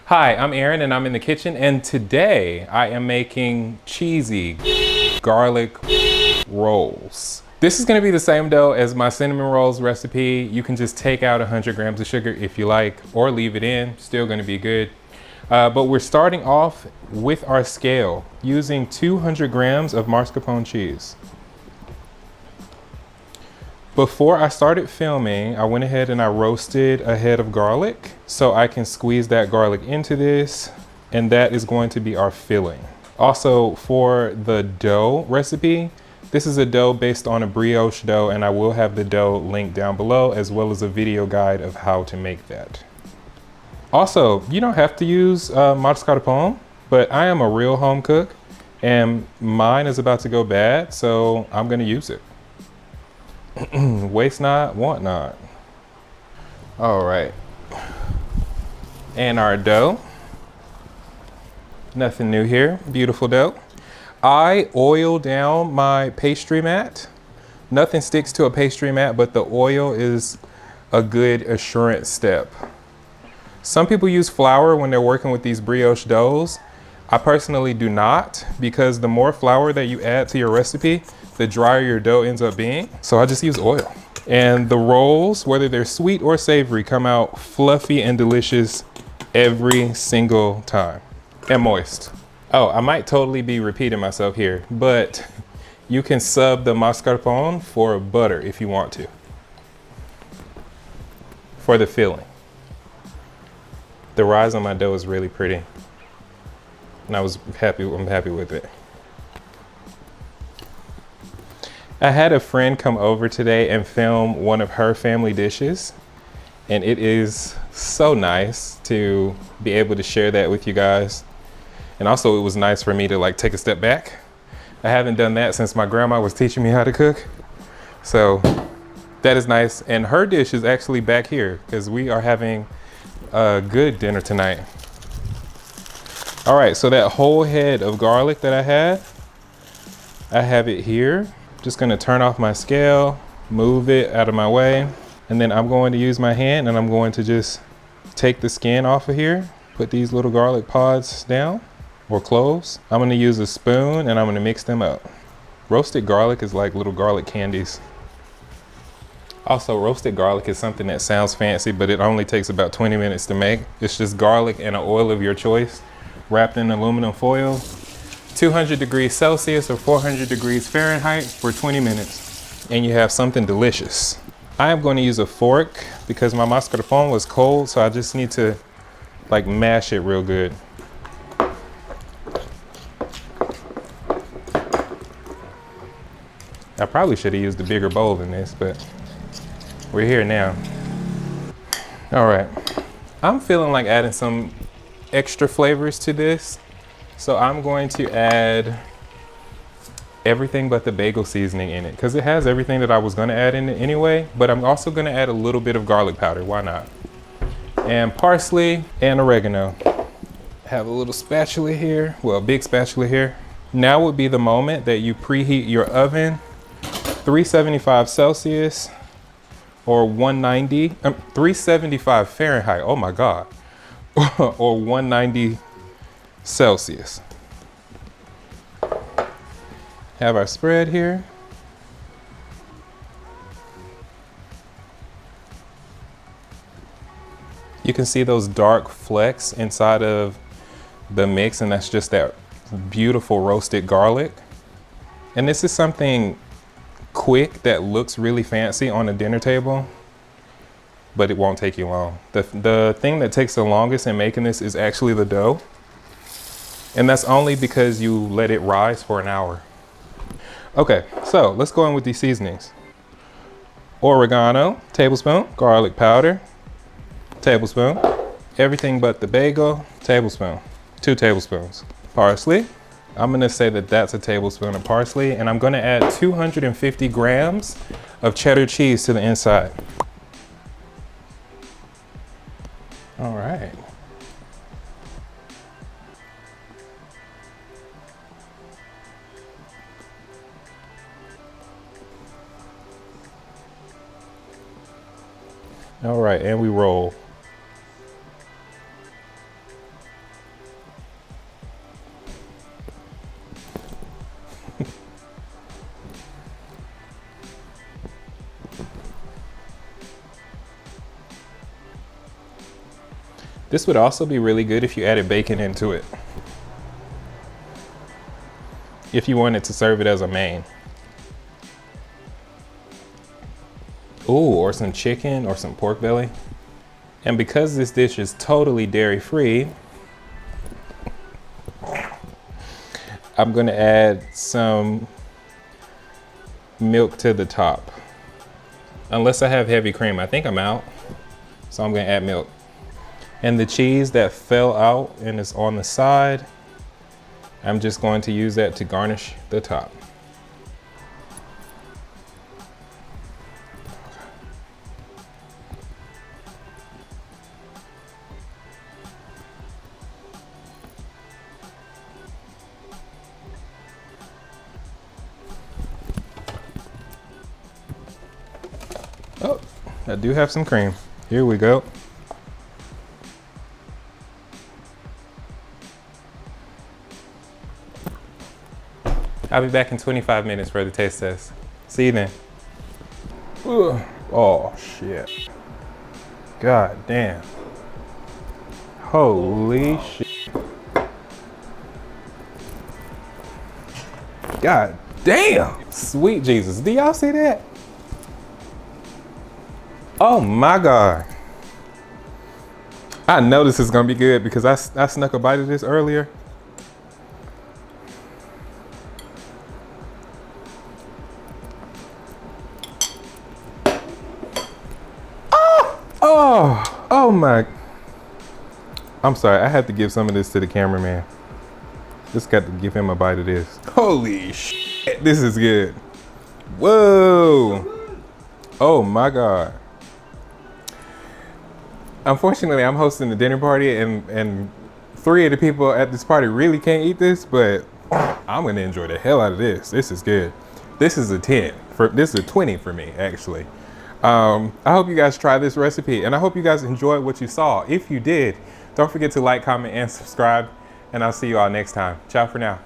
Hi, I'm Aaron and I'm in the kitchen, and today I am making cheesy garlic rolls. This is gonna be the same dough as my cinnamon rolls recipe. You can just take out 100 grams of sugar if you like, or leave it in, still gonna be good. But we're starting off with our scale using 200 grams of mascarpone cheese. Before I started filming, I went ahead and I roasted a head of garlic so I can squeeze that garlic into this, and that is going to be our filling. Also, for the dough recipe, this is a dough based on a brioche dough, and I will have the dough linked down below as well as a video guide of how to make that. Also, you don't have to use mascarpone, but I am a real home cook and mine is about to go bad, so I'm gonna use it. Waste not, want not. All right. And our dough. Nothing new here. Beautiful dough. I oil down my pastry mat. Nothing sticks to a pastry mat, but the oil is a good assurance step. Some people use flour when they're working with these brioche doughs. I personally do not, because the more flour that you add to your recipe, the drier your dough ends up being. So I just use oil. And the rolls, whether they're sweet or savory, come out fluffy and delicious every single time. And moist. Oh, I might totally be repeating myself here, but you can sub the mascarpone for butter if you want to, for the filling. The rise on my dough is really pretty, and I'm happy with it. I had a friend come over today and film one of her family dishes, and it is so nice to be able to share that with you guys. And also it was nice for me to like take a step back. I haven't done that since my grandma was teaching me how to cook. So that is nice. And her dish is actually back here because we are having a good dinner tonight. All right, so that whole head of garlic that I have it here. Just gonna turn off my scale, move it out of my way, and then I'm going to use my hand and I'm going to just take the skin off of here, put these little garlic pods down, or cloves. I'm gonna use a spoon and I'm gonna mix them up. Roasted garlic is like little garlic candies. Also, roasted garlic is something that sounds fancy, but it only takes about 20 minutes to make. It's just garlic and an oil of your choice, wrapped in aluminum foil. 200 degrees Celsius or 400 degrees Fahrenheit for 20 minutes, and you have something delicious. I am going to use a fork because my mascarpone was cold, so I just need to like mash it real good. I probably should have used a bigger bowl than this, but we're here now. All right, I'm feeling like adding some extra flavors to this. So I'm going to add everything but the bagel seasoning in it because it has everything that I was going to add in it anyway, but I'm also going to add a little bit of garlic powder. Why not? And parsley and oregano. Have a little spatula here, well, big spatula here. Now would be the moment that you preheat your oven, 375 Celsius or 375 Fahrenheit, oh my God, or 190 Celsius. Have our spread here. You can see those dark flecks inside of the mix, and that's just that beautiful roasted garlic. And this is something quick that looks really fancy on a dinner table, but it won't take you long. The thing that takes the longest in making this is actually the dough. And that's only because you let it rise for an hour. Okay, so let's go in with these seasonings. Oregano, tablespoon. Garlic powder, tablespoon. Everything but the bagel, tablespoon. 2 tablespoons. Parsley. I'm gonna say that that's a tablespoon of parsley, and I'm gonna add 250 grams of cheddar cheese to the inside. All right. All right, and we roll. This would also be really good if you added bacon into it, if you wanted to serve it as a main. Ooh, or some chicken or some pork belly. And because this dish is totally dairy free, I'm gonna add some milk to the top. Unless I have heavy cream, I think I'm out. So I'm gonna add milk. And the cheese that fell out and is on the side, I'm just going to use that to garnish the top. Oh, I do have some cream. Here we go. I'll be back in 25 minutes for the taste test. See you then. Ugh. Oh, shit. God damn. Holy shit. God damn. Sweet Jesus. Do y'all see that? Oh my God. I know this is gonna be good because I snuck a bite of this earlier. Oh my. I'm sorry, I had to give some of this to the cameraman. Just got to give him a bite of this. Holy shit, this is good. Whoa. Oh my God. Unfortunately, I'm hosting a dinner party and 3 of the people at this party really can't eat this, but I'm gonna enjoy the hell out of this. This is good. This is a 10. This is a 20 for me, actually. I hope you guys try this recipe and I hope you guys enjoyed what you saw. If you did, don't forget to like, comment, and subscribe, and I'll see you all next time. Ciao for now.